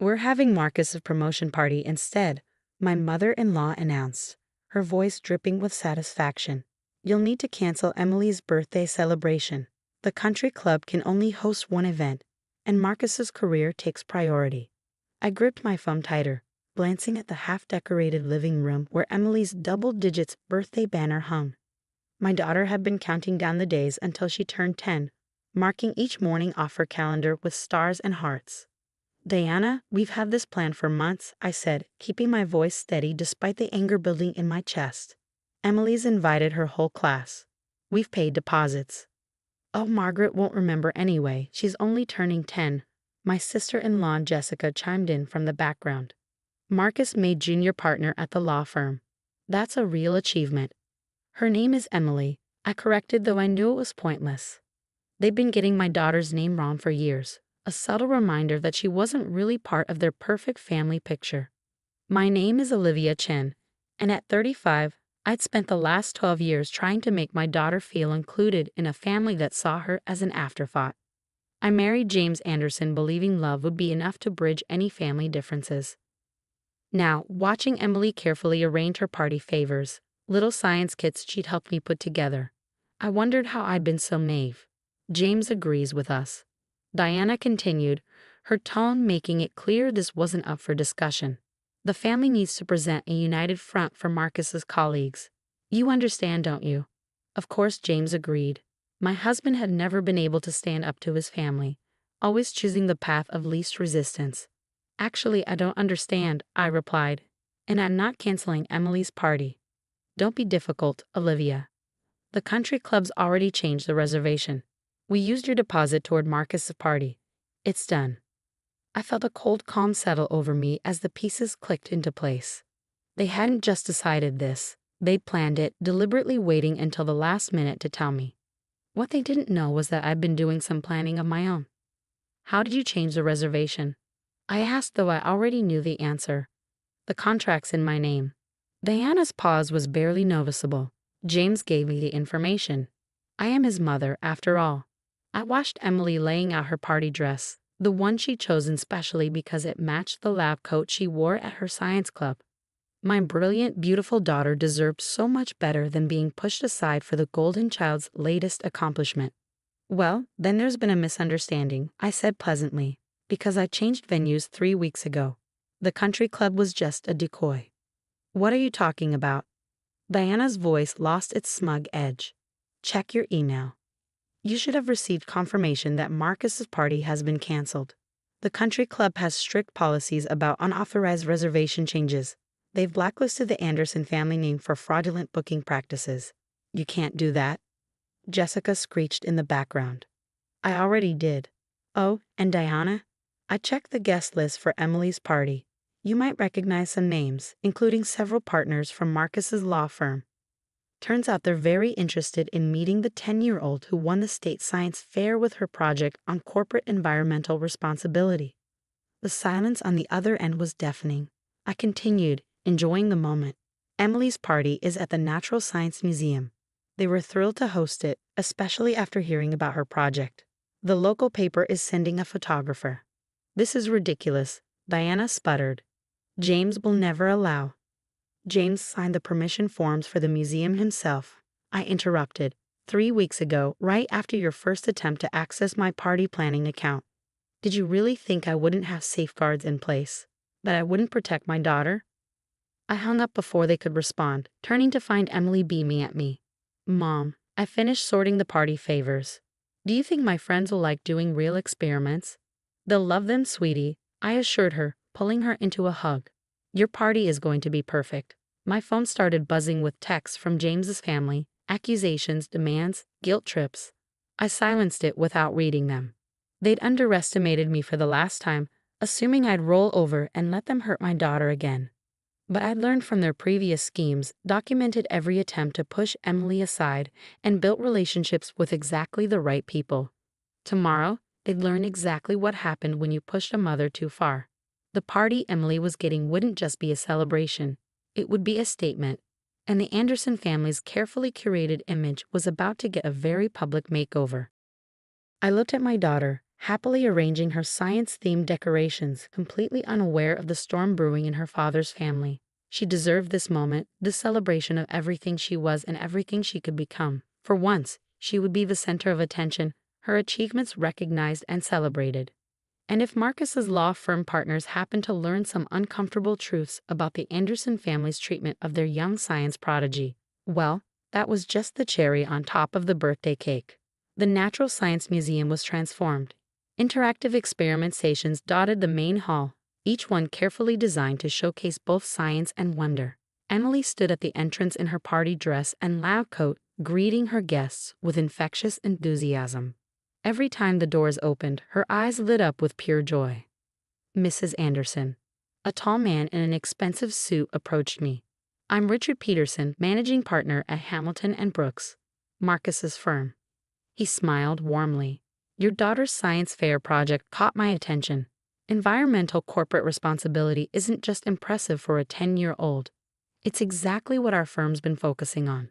We're having Marcus's promotion party instead, my mother-in-law announced, her voice dripping with satisfaction. You'll need to cancel Emily's birthday celebration. The country club can only host one event, and Marcus's career takes priority. I gripped my phone tighter, glancing at the half-decorated living room where Emily's double-digits birthday banner hung. My daughter had been counting down the days until she turned 10, marking each morning off her calendar with stars and hearts. Diana, we've had this plan for months, I said, keeping my voice steady despite the anger building in my chest. Emily's invited her whole class. We've paid deposits. Oh, Margaret won't remember anyway, she's only turning 10. My sister-in-law Jessica chimed in from the background. Marcus made junior partner at the law firm. That's a real achievement. Her name is Emily, I corrected, though I knew it was pointless. They'd been getting my daughter's name wrong for years, a subtle reminder that she wasn't really part of their perfect family picture. My name is Olivia Chen, and at 35, I'd spent the last 12 years trying to make my daughter feel included in a family that saw her as an afterthought. I married James Anderson believing love would be enough to bridge any family differences. Now, watching Emily carefully arrange her party favors, little science kits she'd helped me put together, I wondered how I'd been so naive. James agrees with us, Diana continued, her tone making it clear this wasn't up for discussion. The family needs to present a united front for Marcus's colleagues. You understand, don't you? Of course, James agreed. My husband had never been able to stand up to his family, always choosing the path of least resistance. Actually, I don't understand, I replied, and I'm not canceling Emily's party. Don't be difficult, Olivia. The country club's already changed the reservation. We used your deposit toward Marcus's party. It's done. I felt a cold calm settle over me as the pieces clicked into place. They hadn't just decided this, they'd planned it, deliberately waiting until the last minute to tell me. What they didn't know was that I'd been doing some planning of my own. How did you change the reservation? I asked, though I already knew the answer. The contract's in my name. Diana's pause was barely noticeable. James gave me the information. I am his mother, after all. I watched Emily laying out her party dress, the one she'd chosen specially because it matched the lab coat she wore at her science club. My brilliant, beautiful daughter deserved so much better than being pushed aside for the golden child's latest accomplishment. Well, then there's been a misunderstanding, I said pleasantly, because I changed venues 3 weeks ago. The country club was just a decoy. What are you talking about? Diana's voice lost its smug edge. Check your email. You should have received confirmation that Marcus's party has been canceled. The country club has strict policies about unauthorized reservation changes. They've blacklisted the Anderson family name for fraudulent booking practices. You can't do that. Jessica screeched in the background. I already did. Oh, and Diana? I checked the guest list for Emily's party. You might recognize some names, including several partners from Marcus's law firm. Turns out they're very interested in meeting the 10-year-old who won the state science fair with her project on corporate environmental responsibility. The silence on the other end was deafening. I continued, enjoying the moment. Emily's party is at the Natural Science Museum. They were thrilled to host it, especially after hearing about her project. The local paper is sending a photographer. This is ridiculous, Diana sputtered. James will never allow. James signed the permission forms for the museum himself. I interrupted. 3 weeks ago, right after your first attempt to access my party planning account. Did you really think I wouldn't have safeguards in place? That I wouldn't protect my daughter? I hung up before they could respond, turning to find Emily beaming at me. Mom, I finished sorting the party favors. Do you think my friends will like doing real experiments? They'll love them, sweetie, I assured her, pulling her into a hug. Your party is going to be perfect. My phone started buzzing with texts from James's family, accusations, demands, guilt trips. I silenced it without reading them. They'd underestimated me for the last time, assuming I'd roll over and let them hurt my daughter again. But I'd learned from their previous schemes, documented every attempt to push Emily aside, and built relationships with exactly the right people. Tomorrow, they'd learn exactly what happened when you pushed a mother too far. The party Emily was getting wouldn't just be a celebration, it would be a statement, and the Anderson family's carefully curated image was about to get a very public makeover. I looked at my daughter, happily arranging her science-themed decorations, completely unaware of the storm brewing in her father's family. She deserved this moment, this celebration of everything she was and everything she could become. For once, she would be the center of attention, her achievements recognized and celebrated. And if Marcus's law firm partners happened to learn some uncomfortable truths about the Anderson family's treatment of their young science prodigy, well, that was just the cherry on top of the birthday cake. The Natural Science Museum was transformed. Interactive experiment stations dotted the main hall, each one carefully designed to showcase both science and wonder. Emily stood at the entrance in her party dress and lab coat, greeting her guests with infectious enthusiasm. Every time the doors opened, her eyes lit up with pure joy. Mrs. Anderson. A tall man in an expensive suit approached me. I'm Richard Peterson, managing partner at Hamilton and Brooks, Marcus's firm. He smiled warmly. Your daughter's science fair project caught my attention. Environmental corporate responsibility isn't just impressive for a 10-year-old. It's exactly what our firm's been focusing on.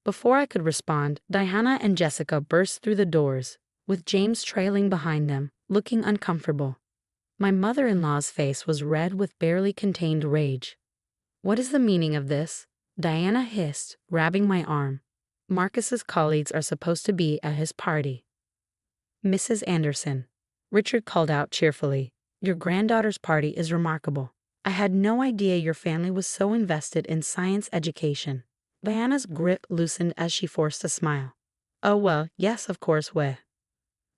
Before I could respond, Diana and Jessica burst through the doors, with James trailing behind them, looking uncomfortable. My mother-in-law's face was red with barely contained rage. What is the meaning of this? Diana hissed, grabbing my arm. Marcus's colleagues are supposed to be at his party. Mrs. Anderson. Richard called out cheerfully. Your granddaughter's party is remarkable. I had no idea your family was so invested in science education. Diana's grip loosened as she forced a smile. Oh well, yes, of course,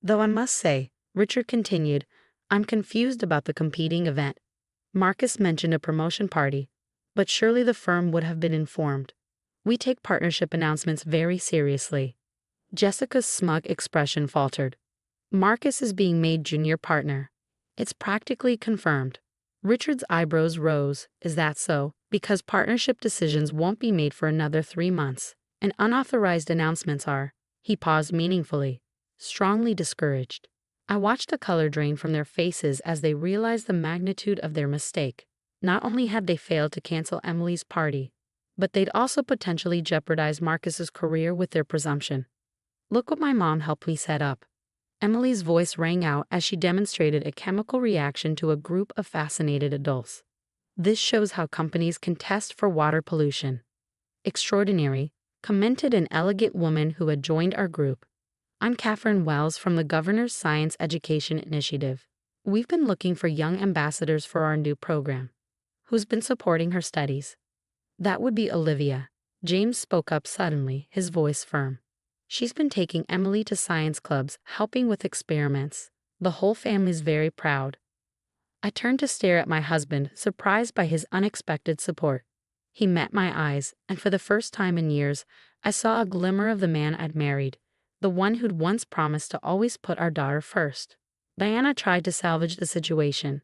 Though I must say, Richard continued, I'm confused about the competing event. Marcus mentioned a promotion party, but surely the firm would have been informed. We take partnership announcements very seriously. Jessica's smug expression faltered. Marcus is being made junior partner. It's practically confirmed. Richard's eyebrows rose. Is that so? Because partnership decisions won't be made for another 3 months, and unauthorized announcements are. He paused meaningfully, strongly discouraged. I watched the color drain from their faces as they realized the magnitude of their mistake. Not only had they failed to cancel Emily's party, but they'd also potentially jeopardized Marcus's career with their presumption. Look what my mom helped me set up. Emily's voice rang out as she demonstrated a chemical reaction to a group of fascinated adults. This shows how companies can test for water pollution. Extraordinary, commented an elegant woman who had joined our group. I'm Catherine Wells from the Governor's Science Education Initiative. We've been looking for young ambassadors for our new program. Who's been supporting her studies? That would be Olivia. James spoke up suddenly, his voice firm. She's been taking Emily to science clubs, helping with experiments. The whole family's very proud. I turned to stare at my husband, surprised by his unexpected support. He met my eyes, and for the first time in years, I saw a glimmer of the man I'd married, the one who'd once promised to always put our daughter first. Diana tried to salvage the situation.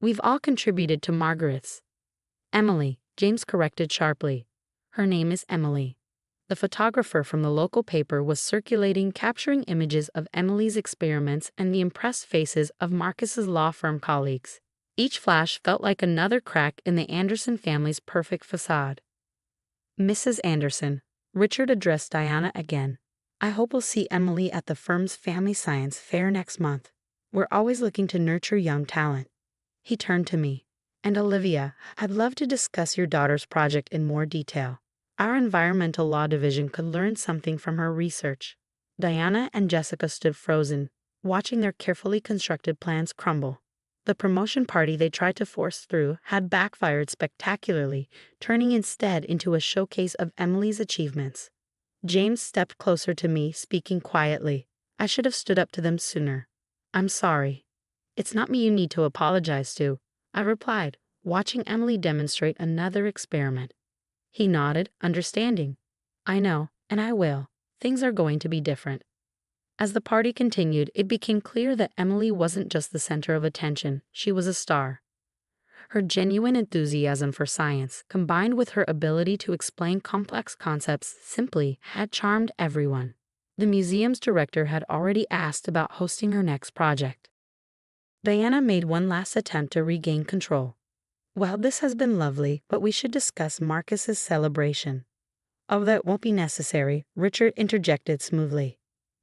We've all contributed to Margaret's. Emily, James corrected sharply. Her name is Emily. The photographer from the local paper was circulating, capturing images of Emily's experiments and the impressed faces of Marcus's law firm colleagues. Each flash felt like another crack in the Anderson family's perfect facade. Mrs. Anderson. Richard addressed Diana again. I hope we'll see Emily at the firm's Family Science Fair next month. We're always looking to nurture young talent. He turned to me. And Olivia, I'd love to discuss your daughter's project in more detail. Our environmental law division could learn something from her research. Diana and Jessica stood frozen, watching their carefully constructed plans crumble. The promotion party they tried to force through had backfired spectacularly, turning instead into a showcase of Emily's achievements. James stepped closer to me, speaking quietly. I should have stood up to them sooner. I'm sorry. It's not me you need to apologize to, I replied, watching Emily demonstrate another experiment. He nodded, understanding. I know, and I will. Things are going to be different. As the party continued, it became clear that Emily wasn't just the center of attention, she was a star. Her genuine enthusiasm for science, combined with her ability to explain complex concepts simply, had charmed everyone. The museum's director had already asked about hosting her next project. Diana made one last attempt to regain control. Well, this has been lovely, but we should discuss Marcus's celebration. Oh, that won't be necessary, Richard interjected smoothly.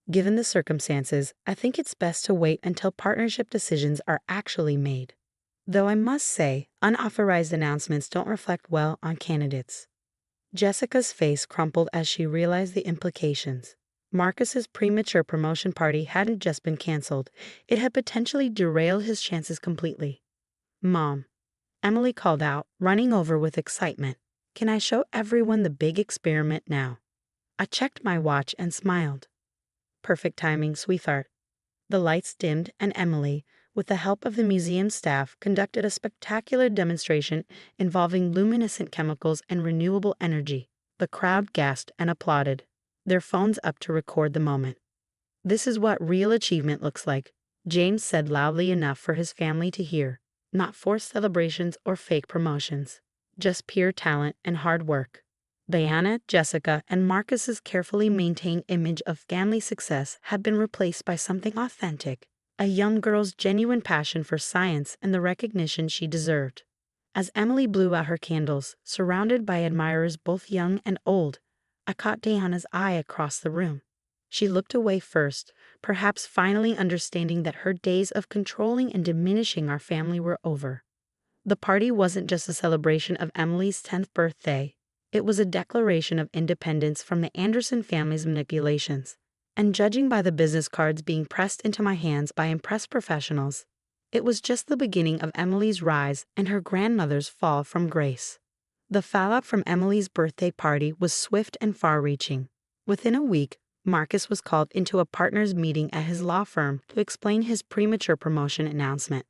Given the circumstances, I think it's best to wait until partnership decisions are actually made. Though I must say, unauthorized announcements don't reflect well on candidates. Jessica's face crumpled as she realized the implications. Marcus's premature promotion party hadn't just been canceled, it had potentially derailed his chances completely. "Mom," Emily called out, running over with excitement. "Can I show everyone the big experiment now?" I checked my watch and smiled. "Perfect timing, sweetheart." The lights dimmed and Emily, with the help of the museum staff, conducted a spectacular demonstration involving luminescent chemicals and renewable energy. The crowd gasped and applauded, their phones up to record the moment. "This is what real achievement looks like," James said loudly enough for his family to hear. "Not forced celebrations or fake promotions. Just pure talent and hard work." Diana, Jessica, and Marcus's carefully maintained image of family success had been replaced by something authentic, a young girl's genuine passion for science and the recognition she deserved. As Emily blew out her candles, surrounded by admirers both young and old, I caught Diana's eye across the room. She looked away first, perhaps finally understanding that her days of controlling and diminishing our family were over. The party wasn't just a celebration of Emily's 10th birthday. It was a declaration of independence from the Anderson family's manipulations. And judging by the business cards being pressed into my hands by impressed professionals, it was just the beginning of Emily's rise and her grandmother's fall from grace. The fallout from Emily's birthday party was swift and far-reaching. Within a week, Marcus was called into a partners' meeting at his law firm to explain his premature promotion announcement.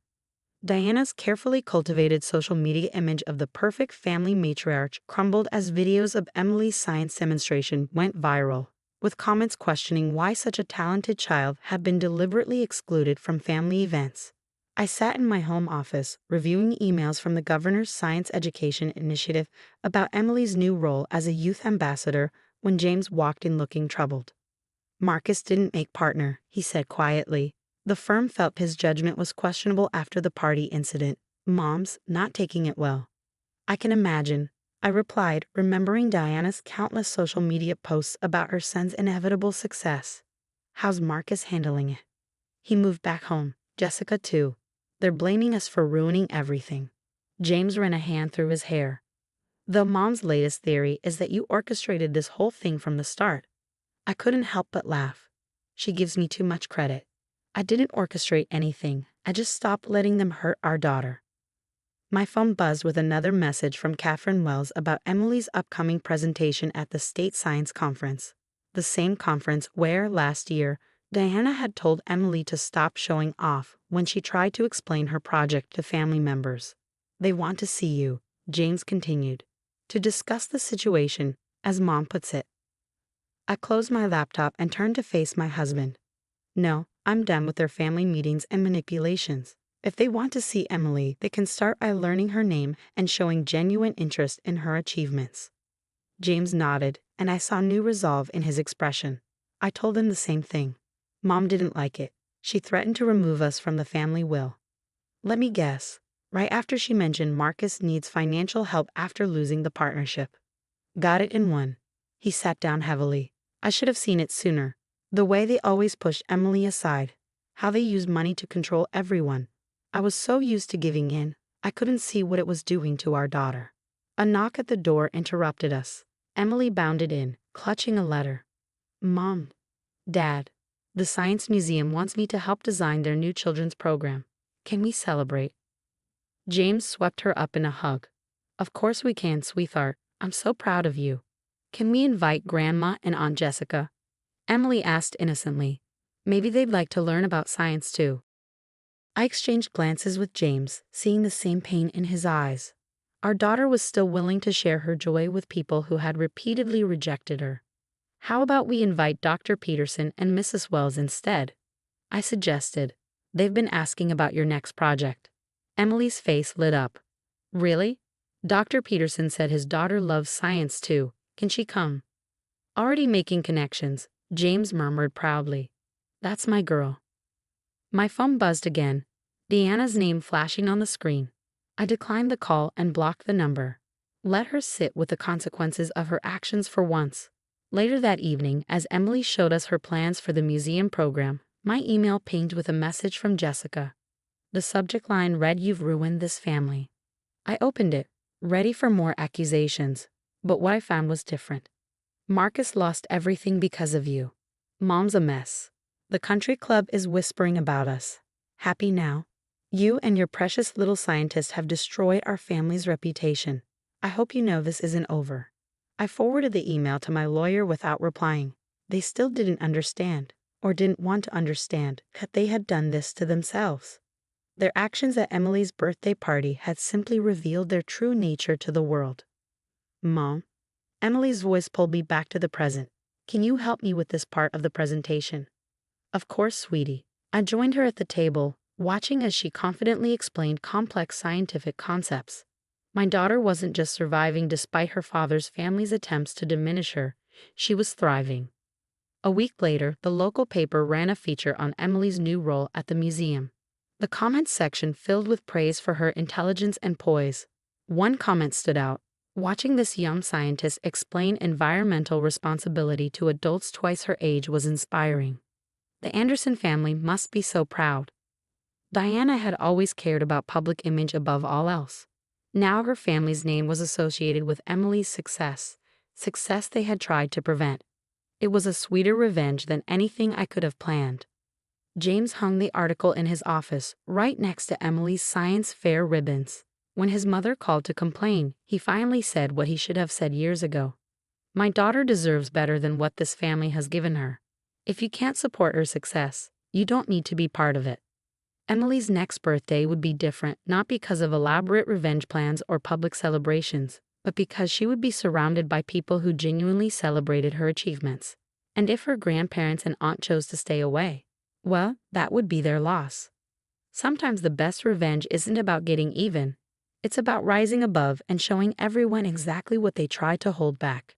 Diana's carefully cultivated social media image of the perfect family matriarch crumbled as videos of Emily's science demonstration went viral, with comments questioning why such a talented child had been deliberately excluded from family events. I sat in my home office, reviewing emails from the governor's science education initiative about Emily's new role as a youth ambassador when James walked in looking troubled. "Marcus didn't make partner," he said quietly. The firm felt his judgment was questionable after the party incident. "Mom's not taking it well." "I can imagine," I replied, remembering Diana's countless social media posts about her son's inevitable success. "How's Marcus handling it?" "He moved back home. Jessica too. They're blaming us for ruining everything." James ran a hand through his hair. "Though Mom's latest theory is that you orchestrated this whole thing from the start." I couldn't help but laugh. "She gives me too much credit. I didn't orchestrate anything. I just stopped letting them hurt our daughter." My phone buzzed with another message from Catherine Wells about Emily's upcoming presentation at the State Science Conference. The same conference where, last year, Diana had told Emily to stop showing off when she tried to explain her project to family members. "They want to see you," James continued, "to discuss the situation, as Mom puts it." I closed my laptop and turned to face my husband. "No, I'm done with their family meetings and manipulations. If they want to see Emily, they can start by learning her name and showing genuine interest in her achievements." James nodded, and I saw new resolve in his expression. I told him the same thing. "Mom didn't like it. She threatened to remove us from the family will." "Let me guess. Right after she mentioned Marcus needs financial help after losing the partnership." "Got it in one." He sat down heavily. "I should have seen it sooner. The way they always pushed Emily aside. How they used money to control everyone. I was so used to giving in, I couldn't see what it was doing to our daughter." A knock at the door interrupted us. Emily bounded in, clutching a letter. "Mom. Dad. The Science Museum wants me to help design their new children's program. Can we celebrate?" James swept her up in a hug. "Of course we can, sweetheart. I'm so proud of you." "Can we invite Grandma and Aunt Jessica?" Emily asked innocently. "Maybe they'd like to learn about science too." I exchanged glances with James, seeing the same pain in his eyes. Our daughter was still willing to share her joy with people who had repeatedly rejected her. "How about we invite Dr. Peterson and Mrs. Wells instead?" I suggested. "They've been asking about your next project." Emily's face lit up. "Really? Dr. Peterson said his daughter loves science too. Can she come?" Already making connections, James murmured proudly. "That's my girl." My phone buzzed again, Deanna's name flashing on the screen. I declined the call and blocked the number. Let her sit with the consequences of her actions for once. Later that evening, as Emily showed us her plans for the museum program, my email pinged with a message from Jessica. The subject line read, "You've ruined this family." I opened it, ready for more accusations, but what I found was different. "Marcus lost everything because of you. Mom's a mess. The country club is whispering about us. Happy now? You and your precious little scientist have destroyed our family's reputation. I hope you know this isn't over." I forwarded the email to my lawyer without replying. They still didn't understand, or didn't want to understand, that they had done this to themselves. Their actions at Emily's birthday party had simply revealed their true nature to the world. "Mom," Emily's voice pulled me back to the present. "Can you help me with this part of the presentation?" "Of course, sweetie." I joined her at the table, watching as she confidently explained complex scientific concepts. My daughter wasn't just surviving despite her father's family's attempts to diminish her, she was thriving. A week later, the local paper ran a feature on Emily's new role at the museum. The comments section filled with praise for her intelligence and poise. One comment stood out: "Watching this young scientist explain environmental responsibility to adults twice her age was inspiring. The Anderson family must be so proud." Diana had always cared about public image above all else. Now her family's name was associated with Emily's success they had tried to prevent. It was a sweeter revenge than anything I could have planned. James hung the article in his office, right next to Emily's science fair ribbons. When his mother called to complain, he finally said what he should have said years ago. "My daughter deserves better than what this family has given her. If you can't support her success, you don't need to be part of it." Emily's next birthday would be different, not because of elaborate revenge plans or public celebrations, but because she would be surrounded by people who genuinely celebrated her achievements. And if her grandparents and aunt chose to stay away, well, that would be their loss. Sometimes the best revenge isn't about getting even. It's about rising above and showing everyone exactly what they tried to hold back.